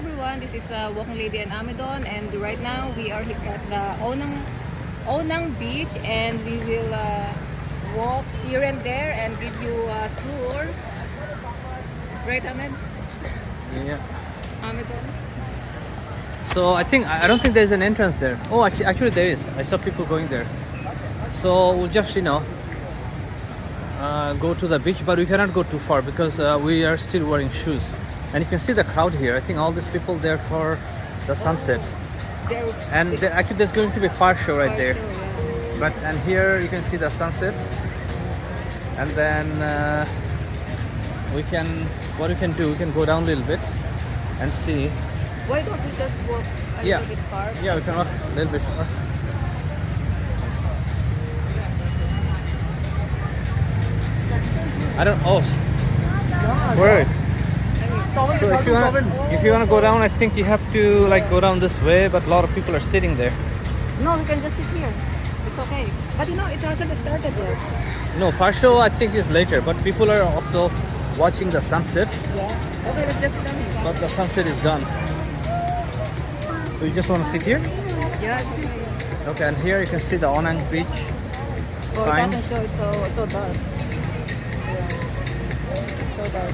everyone, this is Walking Lady and Amidon, and right now we are here at the Onang Beach, and we will walk here and there and give you a tour. Right, Amid? Yeah. Amidon? So I don't think there's an entrance there. Oh, actually there is. I saw people going there. So we'll just go to the beach, but we cannot go too far because we are still wearing shoes. And you can see the crowd here. I think all these people there for the sunset. And actually there's going to be a fire show right there. And here you can see the sunset. And then we can go down a little bit and see. Why don't we just walk a little bit far? Yeah, we can walk a little bit far. I don't. Oh, where? So if you wanna go down, I think you have to go down this way. But a lot of people are sitting there. No, we can just sit here. It's okay. But it hasn't started yet. No, fire show I think is later. But people are also watching the sunset. Yeah. Okay, let's just sit down here. But the sunset is gone. So you just wanna sit here? Yeah. Okay, and here you can see the Onang Beach Oh, sign. it doesn't show. It's so dark. Yeah. So dark.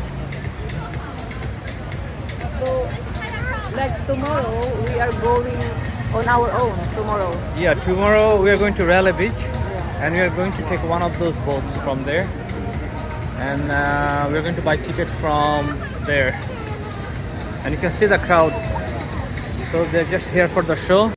So, tomorrow, we are going on our own tomorrow. Yeah, tomorrow we are going to Raleigh Beach, and we are going to take one of those boats from there, and we're going to buy ticket from there. And you can see the crowd. So they're just here for the show.